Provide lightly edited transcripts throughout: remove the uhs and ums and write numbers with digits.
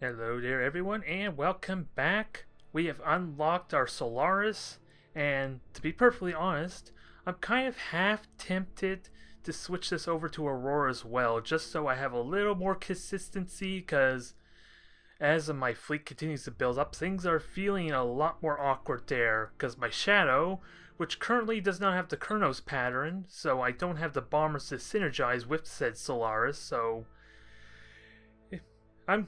Hello there everyone and welcome back. We have unlocked our Solaris, and to be perfectly honest, I'm kind of half tempted to switch this over to Aurora as well, just so I have a little more consistency, because as my fleet continues to build up, things are feeling a lot more awkward there, because my Shadow, which currently does not have the Kronos pattern, so I don't have the bombers to synergize with said Solaris, so I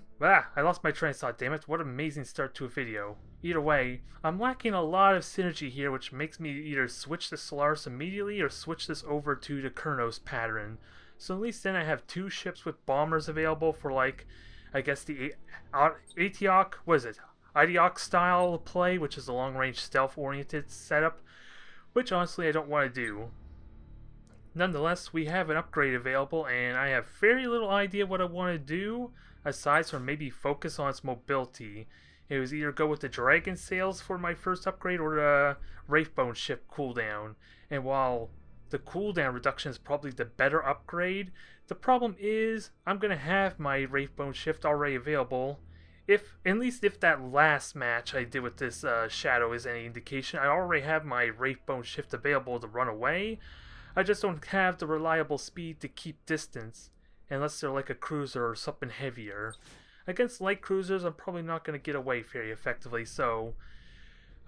lost my train of thought, damn it. What an amazing start to a video. Either way, I'm lacking a lot of synergy here, which makes me either switch the Solaris immediately or switch this over to the Kronos pattern. So at least then I have two ships with bombers available for, like, I guess the Atioch, what is it? Idioch style play, which is a long-range stealth-oriented setup, which honestly I don't want to do. Nonetheless, we have an upgrade available, and I have very little idea what I want to do, aside from maybe focus on its mobility. It was either go with the Dragon Sails for my first upgrade or the Wraithbone ship cooldown. And while the cooldown reduction is probably the better upgrade, the problem is I'm going to have my Wraithbone ship already available. At least if that last match I did with this Shadow is any indication, I already have my Wraithbone ship available to run away. I just don't have the reliable speed to keep distance, unless they're like a cruiser or something heavier. Against light cruisers, I'm probably not going to get away very effectively, so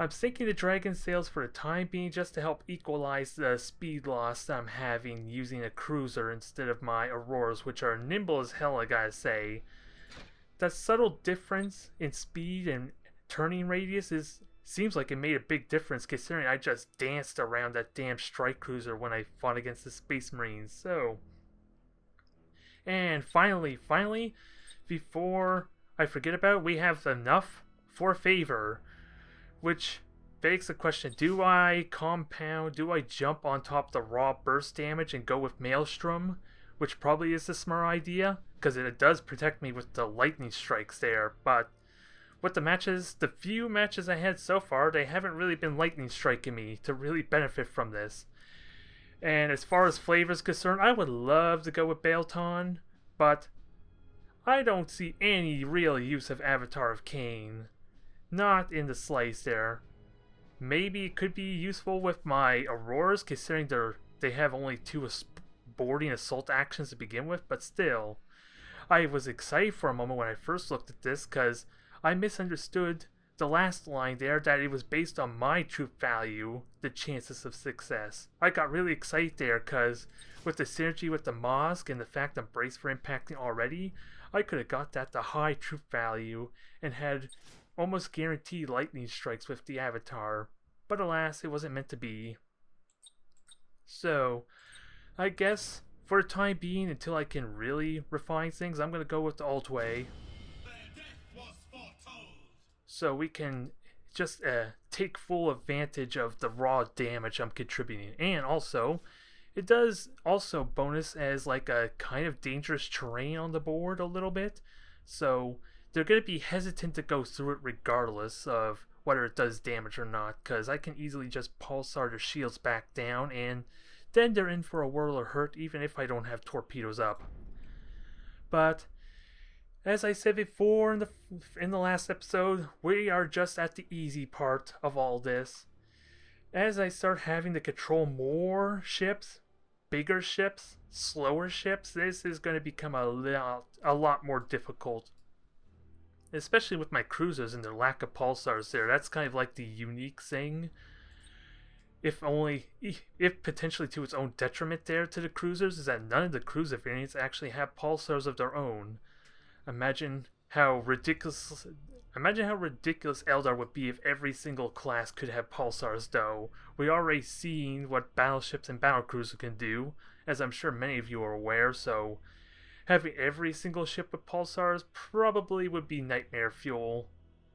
I'm sinking the Dragon Sails for the time being just to help equalize the speed loss that I'm having using a cruiser instead of my Auroras, which are nimble as hell, I gotta say. That subtle difference in speed and turning radius seems like it made a big difference, considering I just danced around that damn strike cruiser when I fought against the Space Marines. So, and finally, before I forget about it, we have enough for favor, which begs the question, do I compound, do I jump on top of the raw burst damage and go with Maelstrom, which probably is the smart idea, because it does protect me with the lightning strikes there, but with the few matches I had so far, they haven't really been lightning striking me to really benefit from this. And as far as flavor is concerned, I would love to go with Baelton, but I don't see any real use of Avatar of Cain. Not in the slice there. Maybe it could be useful with my Auroras, considering they have only two boarding assault actions to begin with, but still. I was excited for a moment when I first looked at this, because I misunderstood the last line there, that it was based on my troop value, the chances of success. I got really excited there, because with the synergy with the Mosque and the fact I'm braced for impacting already, I could have got that to high troop value and had almost guaranteed lightning strikes with the Avatar. But alas, it wasn't meant to be. So, I guess for the time being, until I can really refine things, I'm going to go with the Altway. So we can just take full advantage of the raw damage I'm contributing. And also, it does also bonus as like a kind of dangerous terrain on the board a little bit. So they're going to be hesitant to go through it regardless of whether it does damage or not, because I can easily just pulsar their shields back down, and then they're in for a whirl or hurt even if I don't have torpedoes up. But as I said before in the last episode, we are just at the easy part of all this. As I start having to control more ships, bigger ships, slower ships, this is going to become a lot more difficult. Especially with my cruisers and their lack of pulsars there. That's kind of like the unique thing. If potentially to its own detriment there to the cruisers, is that none of the cruiser variants actually have pulsars of their own. Imagine how ridiculous Eldar would be if every single class could have pulsars, though. We already seen what battleships and battlecruisers can do, as I'm sure many of you are aware, so having every single ship with pulsars probably would be nightmare fuel.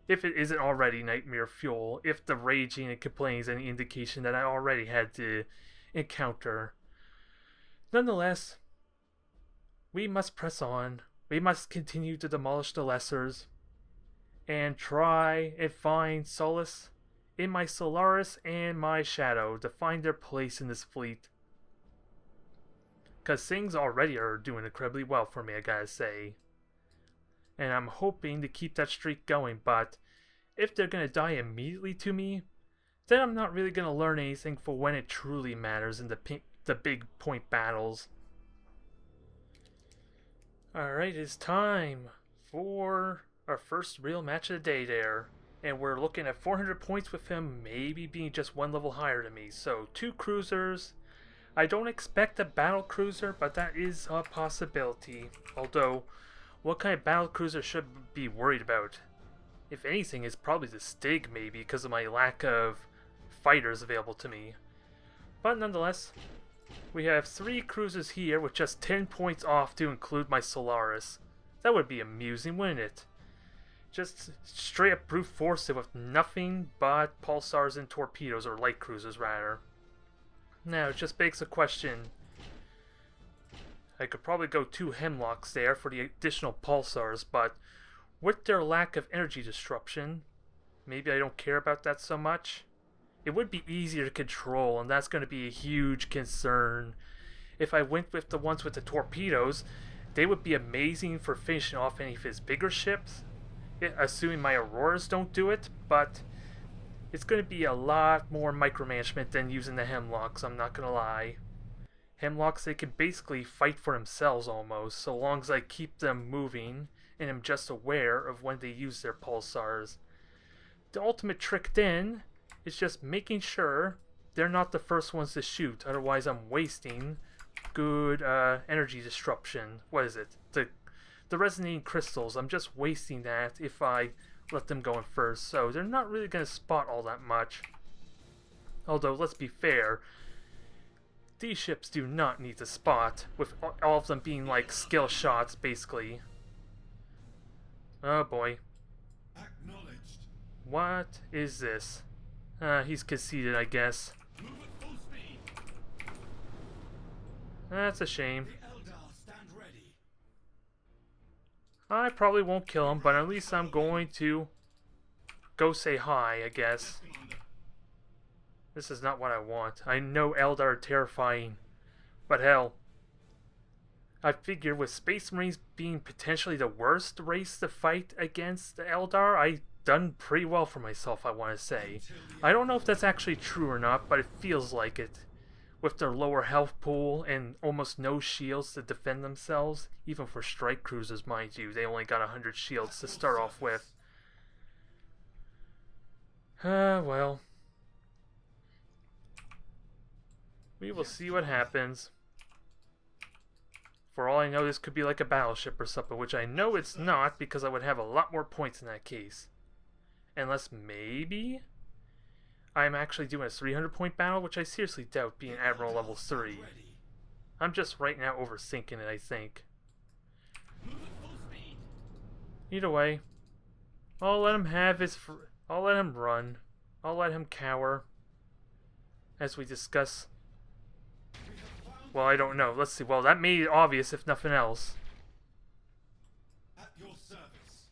If it isn't already nightmare fuel, if the raging and complaining is any indication that I already had to encounter. Nonetheless, we must press on. We must continue to demolish the lessers and try and find solace in my Solaris and my Shadow to find their place in this fleet. Because things already are doing incredibly well for me, I gotta say. and I'm hoping to keep that streak going, but if they're gonna die immediately to me, then I'm not really gonna learn anything for when it truly matters in the big point battles. Alright, it's time for our first real match of the day there. And we're looking at 400 points with him maybe being just one level higher than me. So 2 cruisers. I don't expect a battle cruiser, but that is a possibility. Although, what kind of battle cruiser should I be worried about? If anything, it's probably the Stig maybe because of my lack of fighters available to me. But nonetheless, we have 3 cruisers here with just 10 points off to include my Solaris. That would be amusing, wouldn't it? Just straight up brute force it with nothing but pulsars and torpedoes, or light cruisers rather. Now, it just begs the question. I could probably go 2 Hemlocks there for the additional pulsars, but with their lack of energy disruption, maybe I don't care about that so much. It would be easier to control, and that's going to be a huge concern. If I went with the ones with the torpedoes, they would be amazing for finishing off any of his bigger ships, assuming my Auroras don't do it, but it's going to be a lot more micromanagement than using the Hemlocks, I'm not going to lie. Hemlocks, they can basically fight for themselves almost, so long as I keep them moving and am just aware of when they use their pulsars. The ultimate trick then is just making sure they're not the first ones to shoot, otherwise I'm wasting good energy disruption. What is it? The resonating crystals, I'm just wasting that if I let them go in first, so they're not really going to spot all that much. Although, let's be fair, these ships do not need to spot, with all of them being like skill shots, basically. Oh boy. Acknowledged. What is this? He's conceded, I guess. Move at full speed. That's a shame. The Eldar stand ready. I probably won't kill him, but at least I'm going to go say hi, I guess. Yes, Commander. This is not what I want. I know Eldar are terrifying, but hell. I figure with Space Marines being potentially the worst race to fight against the Eldar, I've done pretty well for myself, I want to say. I don't know if that's actually true or not, but it feels like it. With their lower health pool and almost no shields to defend themselves, even for strike cruisers, mind you, they only got 100 shields to start off with. Well. We will see what happens. For all I know, this could be like a battleship or something, which I know it's not because I would have a lot more points in that case. Unless maybe I'm actually doing a 300 point battle, which I seriously doubt being Admiral Level 3. I'm just right now overthinking it, I think. Either way, I'll let him have his I'll let him run. I'll let him cower. As we discuss. Well, I don't know. Let's see. Well, that made it obvious if nothing else. At your service.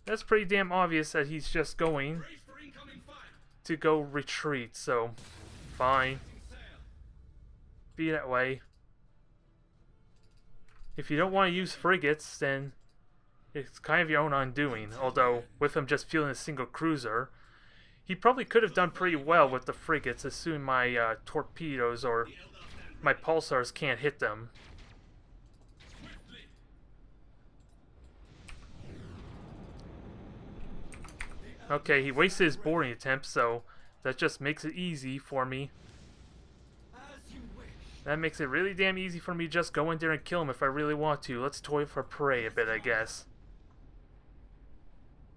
That's pretty damn obvious that he's just going Brace for incoming fire. to go retreat, so fine. Sail. Be that way. If you don't want to use frigates, then it's kind of your own undoing. Although, with him just fielding a single cruiser, he probably could have done pretty well with the frigates, assuming my torpedoes or my pulsars can't hit them. Swiftly. Okay, he wasted his boarding attempt, so that just makes it easy for me. As you wish. That makes it really damn easy for me to just go in there and kill him if I really want to. Let's toy for prey a bit, I guess.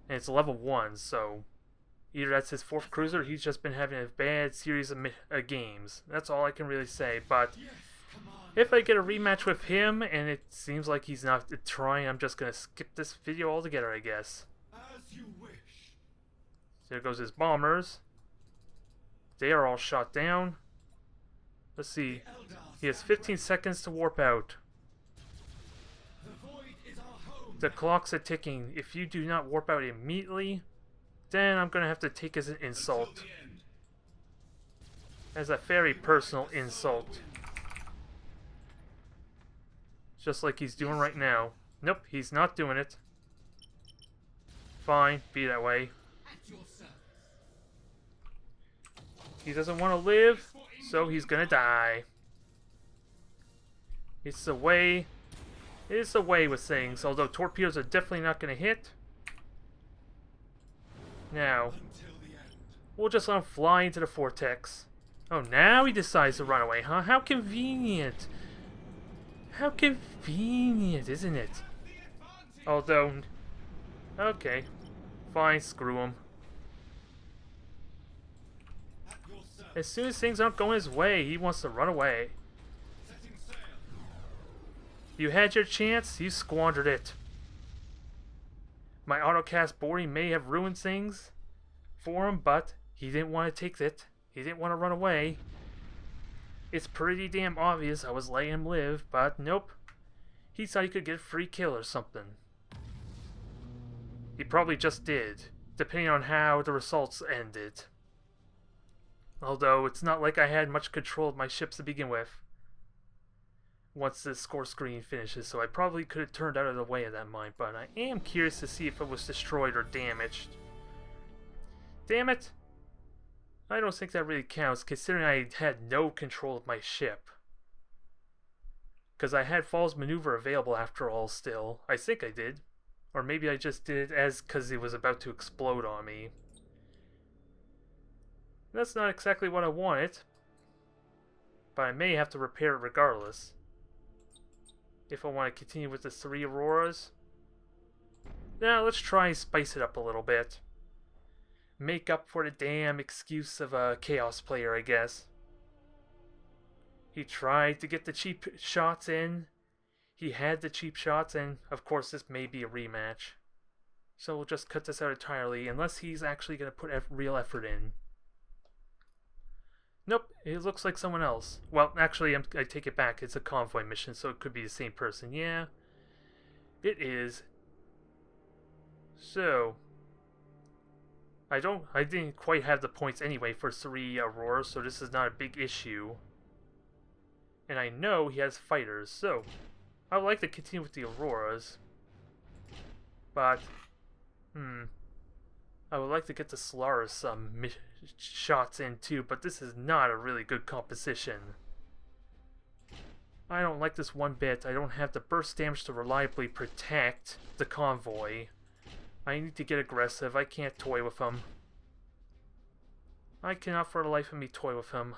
And it's level 1, so either that's his 4th cruiser or he's just been having a bad series of games. That's all I can really say, but Yes, Commander. if I get a rematch with him and it seems like he's not trying, I'm just going to skip this video altogether, I guess. As you wish. There goes his bombers. They are all shot down. Let's see. Eldar He has stand 15 ready. seconds to warp out. The void is our home. The clocks are ticking. If you do not warp out immediately, then I'm going to have to take as an insult. Until the end. As a very personal insult. Just like he's doing right now. Nope, he's not doing it. Fine, be that way. At your service. He doesn't want to live, so he's gonna die. It's the way. It's the way with things, although torpedoes are definitely not gonna hit. Now, Until the end. we'll just let him fly into the vortex. Oh, now he decides to run away, huh? How convenient. How convenient, isn't it? The advantage. Although, okay, fine, screw him. At your service. As soon as things aren't going his way, he wants to run away. Setting sail. You had your chance, you squandered it. My autocast boarding may have ruined things for him, but he didn't want to take it. He didn't want to run away. It's pretty damn obvious I was letting him live, but nope. He thought he could get a free kill or something. He probably just did, depending on how the results ended. Although, it's not like I had much control of my ships to begin with. Once the score screen finishes, so I probably could have turned out of the way of that mine, but I am curious to see if it was destroyed or damaged. Damn it! I don't think that really counts, considering I had no control of my ship. Because I had false maneuver available after all still. I think I did. Or maybe I just did it as because it was about to explode on me. That's not exactly what I wanted. But I may have to repair it regardless. If I want to continue with the 3 Auroras. Now let's try and spice it up a little bit. Make up for the damn excuse of a Chaos player, I guess. He tried to get the cheap shots in. He had the cheap shots, and of course this may be a rematch. So we'll just cut this out entirely, unless he's actually going to put real effort in. Nope, it looks like someone else. Well, actually, I take it back. It's a convoy mission, so it could be the same person. Yeah, it is. So, I didn't quite have the points anyway for 3 Auroras, so this is not a big issue. And I know he has fighters, so I would like to continue with the Auroras. But, I would like to get the Solaris some shots in too, but this is not a really good composition. I don't like this one bit. I don't have the burst damage to reliably protect the convoy. I need to get aggressive. I can't toy with him. I cannot for the life of me toy with him.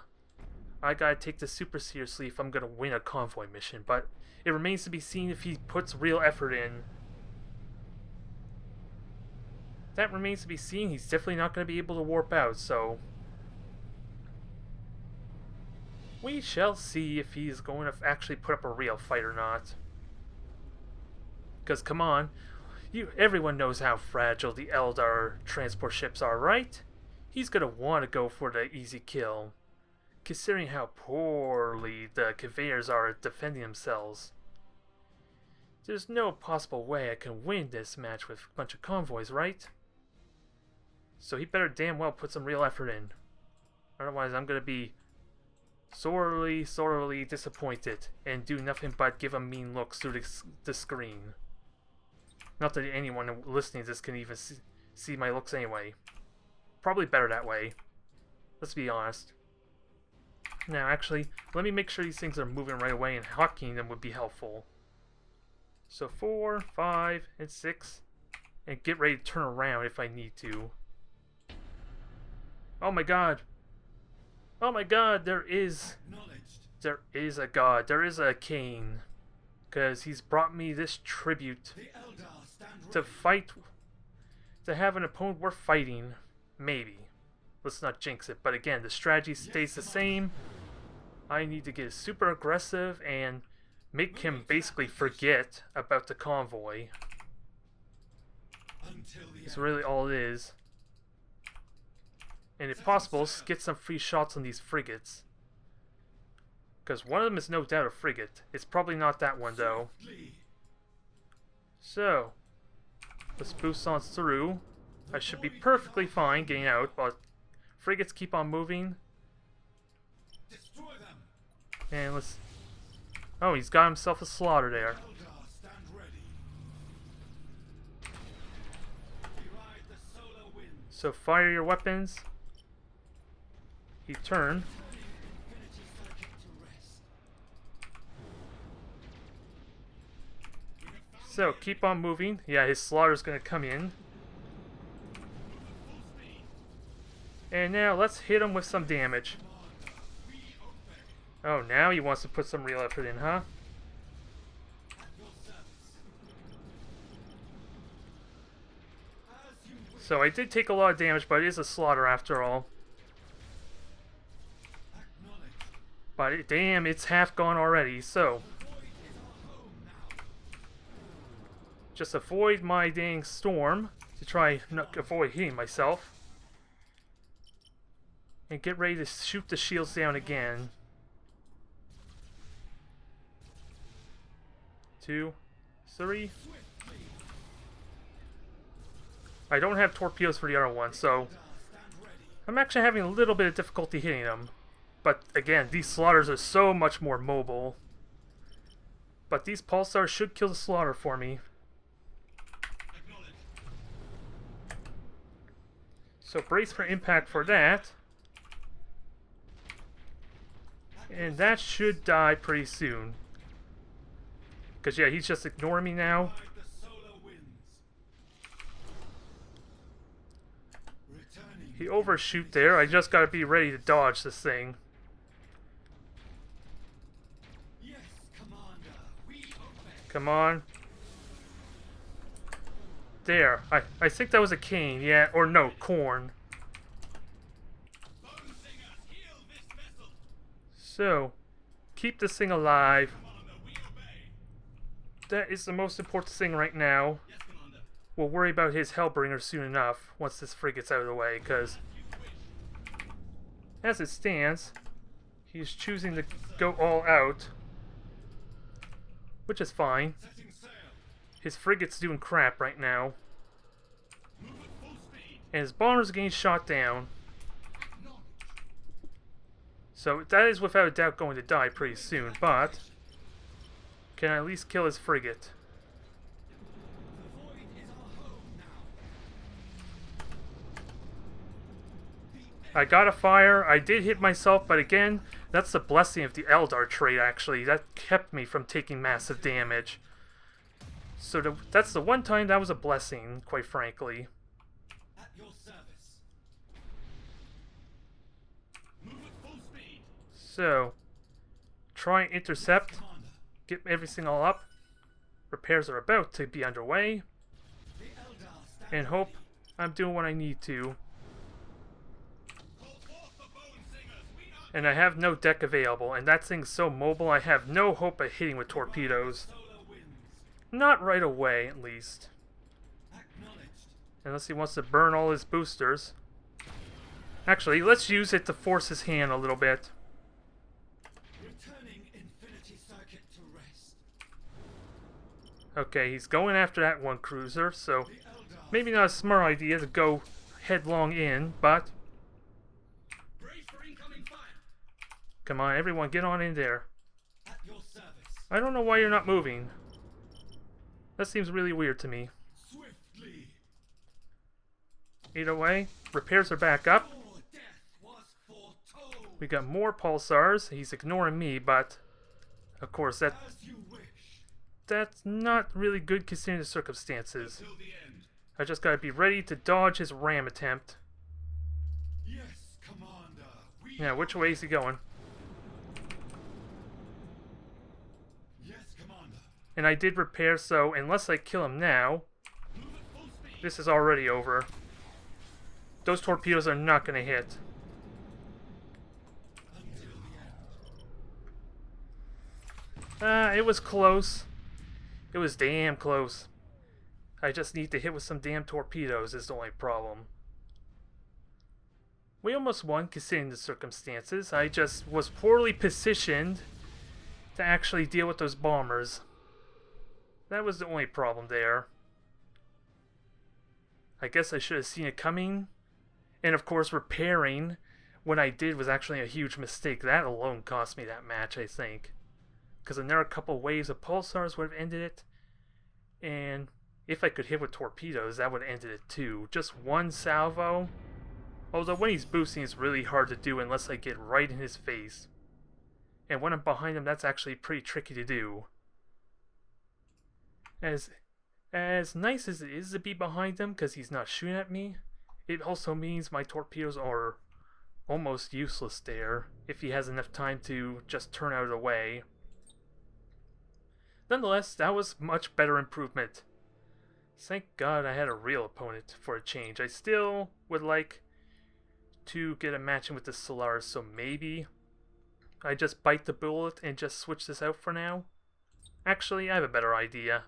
I gotta take this super seriously if I'm gonna win a convoy mission, but it remains to be seen if he puts real effort in. That remains to be seen. He's definitely not going to be able to warp out, so we shall see if he's going to actually put up a real fight or not. Because, come on, everyone knows how fragile the Eldar transport ships are, right? He's going to want to go for the easy kill, considering how poorly the conveyors are at defending themselves. There's no possible way I can win this match with a bunch of convoys, right? So he better damn well put some real effort in. Otherwise I'm going to be sorely disappointed and do nothing but give him mean looks through the screen. Not that anyone listening to this can even see my looks anyway. Probably better that way. Let's be honest. Now actually, let me make sure these things are moving right away, and hocking them would be helpful. So 4, 5, and 6. And get ready to turn around if I need to. Oh my god! Oh my god, there is a god, there is a king. Because he's brought me this tribute The Eldar stand to ready. fight, to have an opponent worth fighting. Maybe. Let's not jinx it, but again, the strategy stays the same. I need to get super aggressive and make him basically forget about the convoy. Until the It's end. really all it is. And if possible, get some free shots on these frigates. Because one of them is no doubt a frigate. It's probably not that one though. Swiftly. So, let's boost on through. I should be perfectly fine getting out, but frigates keep on moving. Destroy them. And let's... Oh, he's got himself a slaughter there. Eldar stand ready. So fire your weapons. He turned. Infinity circuit to rest. So keep on moving. Yeah, his slaughter's gonna come in. Full speed. And now let's hit him with some damage. We obey. Oh, now he wants to put some real effort in, huh? At your service. As you wish. So I did take a lot of damage, but it is a slaughter after all. Acknowledged. But damn, it's half gone already, so The void is our home now. just avoid my dang storm to try not avoid hitting myself. And get ready to shoot the shields down again. 2, 3. Swiftly. I don't have torpedoes for the other one, so Eldar, stand ready. I'm actually having a little bit of difficulty hitting them. But again, these slaughters are so much more mobile. But these pulsars should kill the slaughter for me. Acknowledged. So brace for impact for that. And that should die pretty soon. Because yeah, he's just ignoring me now. Ride the solar winds. Returning. He overshoot there. I just gotta be ready to dodge this thing. Yes, Commander. We obey. Come on. There. I think that was a cane, yeah. Or no, corn. Bone singers, heal this vessel. So, keep this thing alive. Commander, we obey. That is the most important thing right now. Yes, Commander. We'll worry about his Hellbringer soon enough, once this frigate's out of the way, because You wish. as it stands, he's choosing to go all out, which is fine. Setting sail. His frigate's doing crap right now, Move at full speed. and his bombers are getting shot down, Acknowledged. so that is without a doubt going to die pretty soon, but can I at least kill his frigate? The void is our home now. I got a fire, I did hit myself, but again, that's the blessing of the Eldar trait actually, that kept me from taking massive damage. So that's the one time that was a blessing, quite frankly. At your service. Move at full speed. So, try and intercept, Commander. get everything all up. Repairs are about to be underway, The Eldar stand and hope I'm doing what I need to. Call forth the bone singers. We are And I have no deck available, and that thing's so mobile I have no hope of hitting with torpedoes. solar winds. Not right away, at least. Acknowledged. Unless he wants to burn all his boosters. Actually, let's use it to force his hand a little bit. Returning infinity circuit to rest. Okay, he's going after that one cruiser, so The Eldar. maybe not a smart idea to go headlong in, but Brace for incoming fire. come on, everyone, get on in there. At your service. I don't know why you're not moving. That seems really weird to me. Swiftly. Either way, repairs are back up. Your death was foretold. We got more pulsars. He's ignoring me, but of course As you wish. that's not really good considering the circumstances. Till the end. I just gotta be ready to dodge his ram attempt. Yes, Commander. We Yeah, which way is he going? Yes, Commander. And I did repair, so unless I kill him now, Move at full speed. this is already over. Those torpedoes are not gonna hit. Until the end. It was close. It was damn close. I just need to hit with some damn torpedoes is the only problem. We almost won considering the circumstances. I just was poorly positioned to actually deal with those bombers. That was the only problem there. I guess I should have seen it coming. And of course repairing when I did was actually a huge mistake. That alone cost me that match, I think. Because another couple waves of pulsars would have ended it. And if I could hit with torpedoes, that would have ended it too. Just one salvo. Although when he's boosting, it's really hard to do unless I get right in his face. And when I'm behind him, that's actually pretty tricky to do. As nice as it is to be behind him because he's not shooting at me, it also means my torpedoes are almost useless there if he has enough time to just turn out of the way. Nonetheless, that was much better improvement. Thank God I had a real opponent for a change. I still would like to get a match in with the Solaris, so maybe I just bite the bullet and just switch this out for now. Actually, I have a better idea.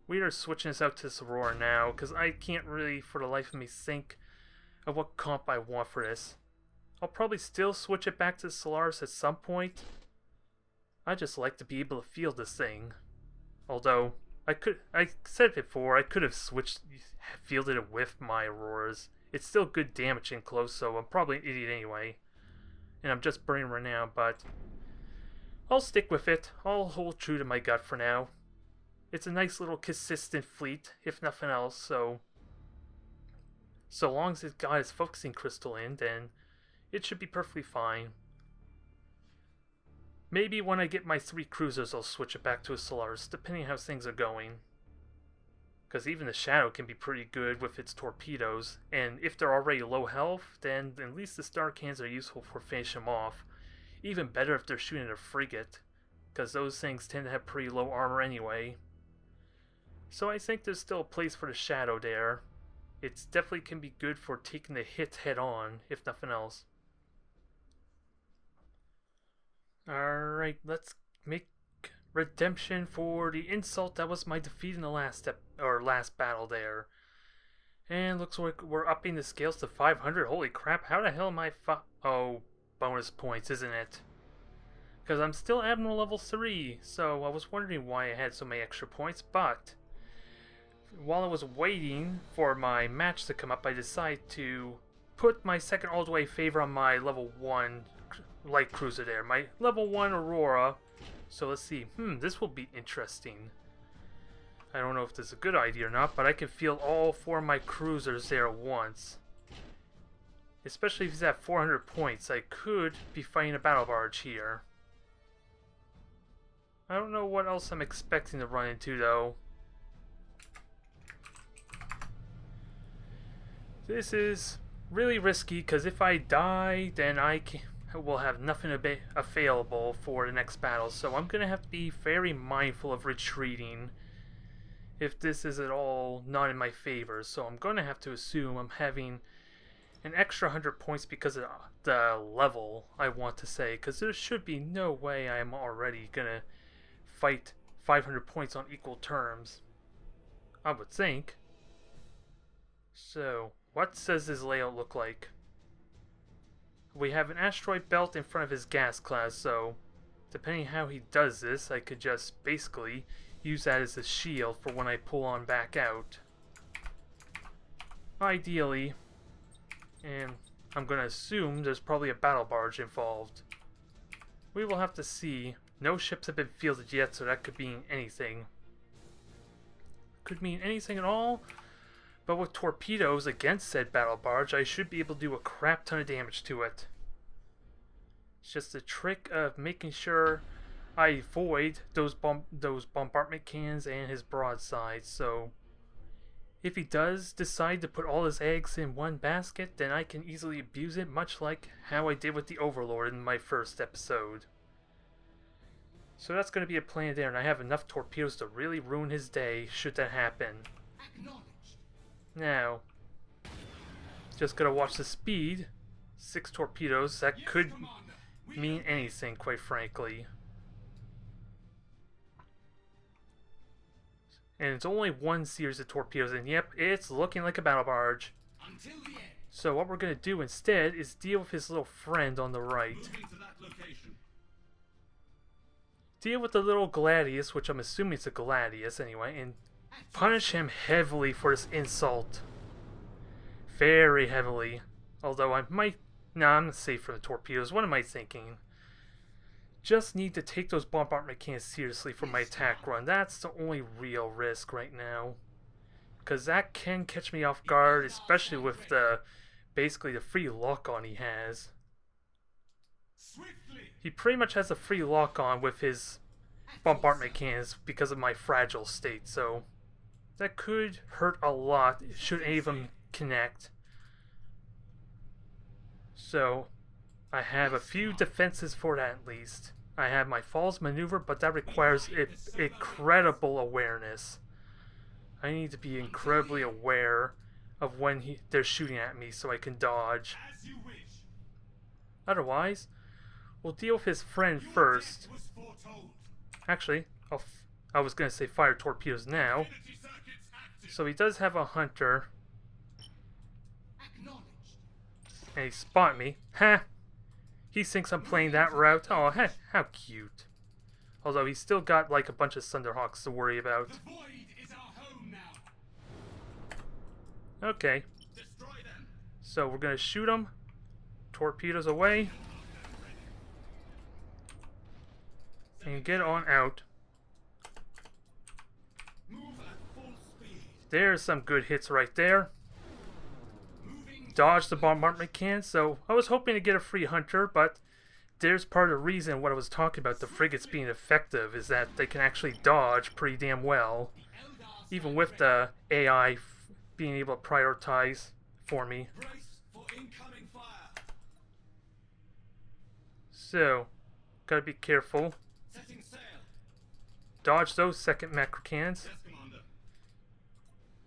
We are switching this out to this Aurora now, because I can't really, for the life of me, think of what comp I want for this. I'll probably still switch it back to the Solaris at some point. I just like to be able to field this thing. Although, I said it before, I could have fielded it with my Auroras. It's still good damage in close, so I'm probably an idiot anyway. And I'm just burning right now, but I'll stick with it. I'll hold true to my gut for now. It's a nice little consistent fleet, if nothing else, so long as it's got its focusing crystal in, then it should be perfectly fine. Maybe when I get my 3 cruisers, I'll switch it back to a Solaris, depending how things are going. Because even the Shadow can be pretty good with its torpedoes, and if they're already low health, then at least the Star Cannons are useful for finishing them off. Even better if they're shooting at a frigate, because those things tend to have pretty low armor anyway. So I think there's still a place for the Shadow there. It definitely can be good for taking the hit head on, if nothing else. Alright, let's make redemption for the insult that was my defeat in the last battle there. And looks like we're upping the scales to 500. Holy crap, how the hell am I oh, bonus points, isn't it? Because I'm still Admiral Level 3, so I was wondering why I had so many extra points, but while I was waiting for my match to come up, I decided to put my second all-the-way favor on my level 1 light cruiser there, my level 1 Aurora. So let's see, this will be interesting. I don't know if this is a good idea or not, but I can field all 4 of my cruisers there at once. Especially if he's at 400 points, I could be fighting a battle barge here. I don't know what else I'm expecting to run into though. This is really risky because if I die, then I will have nothing available for the next battle. So I'm going to have to be very mindful of retreating if this is at all not in my favor. So I'm going to have to assume I'm having an extra 100 points because of the level, I want to say. Because there should be no way I'm already going to fight 500 points on equal terms, I would think. So, what does his layout look like? We have an asteroid belt in front of his gas cloud, so depending how he does this, I could just basically use that as a shield for when I pull on back out. Ideally, and I'm going to assume there's probably a battle barge involved. We will have to see. No ships have been fielded yet, so that could mean anything. Could mean anything at all. But with torpedoes against said battle barge, I should be able to do a crap ton of damage to it. It's just a trick of making sure I avoid those bombardment cannons and his broadside. So if he does decide to put all his eggs in one basket, then I can easily abuse it, much like how I did with the Overlord in my first episode. So that's going to be a plan there, and I have enough torpedoes to really ruin his day should that happen. Now, just gotta watch the speed. 6 torpedoes, that could mean anything, quite frankly. And it's only 1 series of torpedoes, and yep, it's looking like a battle barge. So what we're gonna do instead is deal with his little friend on the right. Deal with the little Gladius, which I'm assuming is a Gladius anyway, and punish him heavily for this insult. Very heavily. Although I might... Nah, I'm safe from the torpedoes. What am I thinking? just need to take those bombardment cannons seriously for my attack run. That's the only real risk right now. Because that can catch me off guard, especially with basically the free lock-on he has. He pretty much has a free lock-on with his bombardment cannons because of my fragile state, so that could hurt a lot should any of them connect. So I have a few defenses for that at least. I have my falls maneuver, but that requires incredible awareness. I need to be incredibly aware of when they're shooting at me so I can dodge. Otherwise, we'll deal with his friend first. Actually, I was going to say fire torpedoes now. So he does have a hunter. And he spot me. Ha! He thinks I'm playing that route. Oh, heck, how cute. Although he's still got like a bunch of Thunderhawks to worry about. Okay. So we're going to shoot him. Torpedoes away. And get on out. There's some good hits right there. Dodge the bombardment can. So I was hoping to get a free hunter, but there's part of the reason what I was talking about the frigates being effective is that they can actually dodge pretty damn well, even with the AI being able to prioritize for me. So, gotta be careful. Dodge those second macro cannons.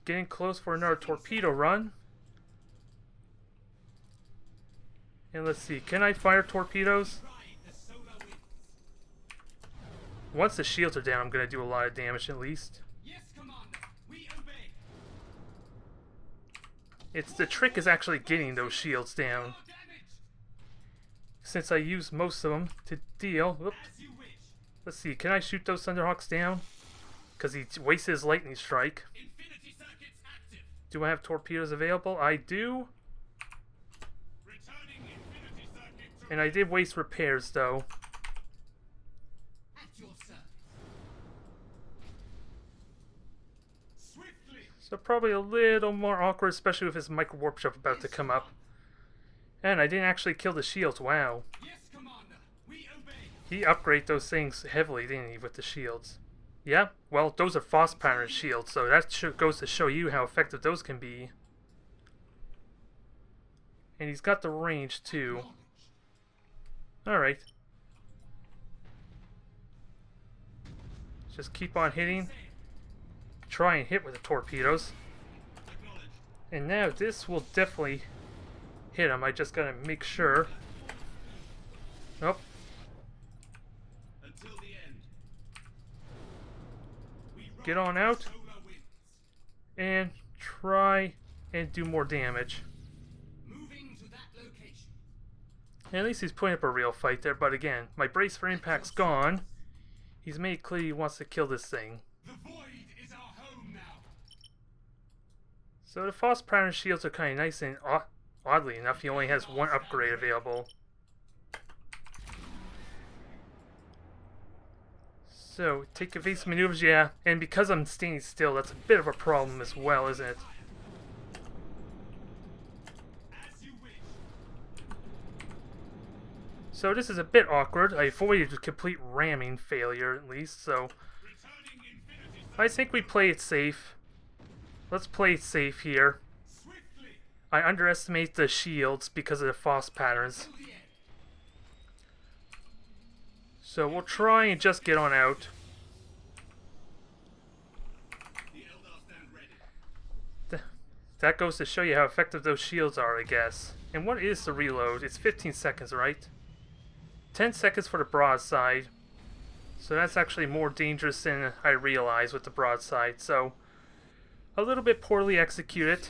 Getting close for another torpedo run. And let's see, can I fire torpedoes? Once the shields are down, I'm gonna do a lot of damage at least. The trick is actually getting those shields down. Since I use most of them to deal. Whoop. Let's see, can I shoot those Thunderhawks down? Because he wasted his lightning strike. Do I have torpedoes available? I do. And I did waste repairs though. So probably a little more awkward, especially with his micro warp ship about to come up. And I didn't actually kill the shields. Wow. He upgraded those things heavily, didn't he, with the shields? Yeah, well, those are fast pattern shields, so that goes to show you how effective those can be. And he's got the range too. Alright. Just keep on hitting. Try and hit with the torpedoes. And now this will definitely hit him. I just gotta make sure. Nope. Get on out. And try and do more damage. And at least he's putting up a real fight there, but again, my brace for impact's gone. He's made clear he wants to kill this thing. So the fast pattern shields are kind of nice, and oddly enough, he only has one upgrade available. So, take evasive maneuvers, yeah, and because I'm standing still, that's a bit of a problem as well, isn't it? So this is a bit awkward. I avoided a complete ramming failure at least, so I think we play it safe. Let's play it safe here. I underestimate the shields because of the fast patterns. So we'll try and just get on out. That goes to show you how effective those shields are, I guess. And what is the reload? It's 15 seconds, right? 10 seconds for the broadside. So that's actually more dangerous than I realized with the broadside. So, a little bit poorly executed.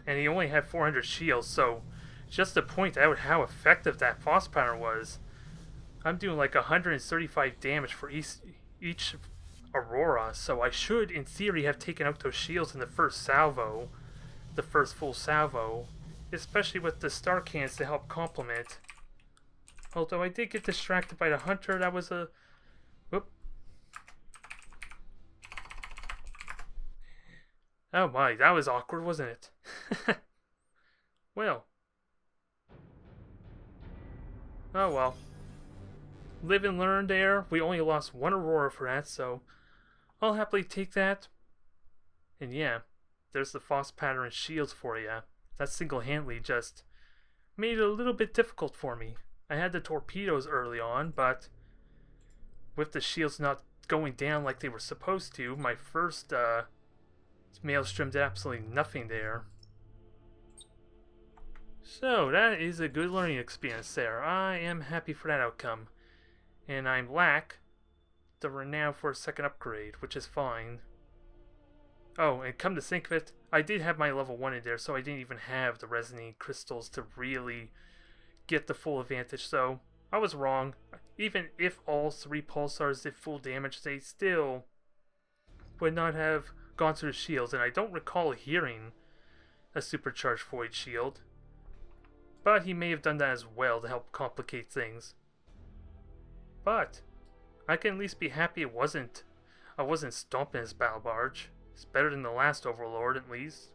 And he only had 400 shields, so just to point out how effective that fast pattern was, I'm doing like 135 damage for each Aurora, so I should, in theory, have taken out those shields in the first salvo, the first full salvo, especially with the star cannons to help complement. Although I did get distracted by the hunter, that was a... Whoop. Oh my, that was awkward, wasn't it? Well. Oh well. Live and learn there. We only lost one Aurora for that, so I'll happily take that. And yeah, there's the Foss pattern shields for you. That single-handedly just made it a little bit difficult for me. I had the torpedoes early on, but with the shields not going down like they were supposed to, my first maelstrom did absolutely nothing there. So that is a good learning experience there. I am happy for that outcome. And I lack the renown for a second upgrade, which is fine. Oh, and come to think of it, I did have my level 1 in there, so I didn't even have the resonating crystals to really get the full advantage, so I was wrong. Even if all 3 pulsars did full damage, they still would not have gone through the shields, and I don't recall hearing a supercharged void shield. But he may have done that as well to help complicate things. But I can at least be happy I wasn't stomping his battle barge. It's better than the last Overlord, at least.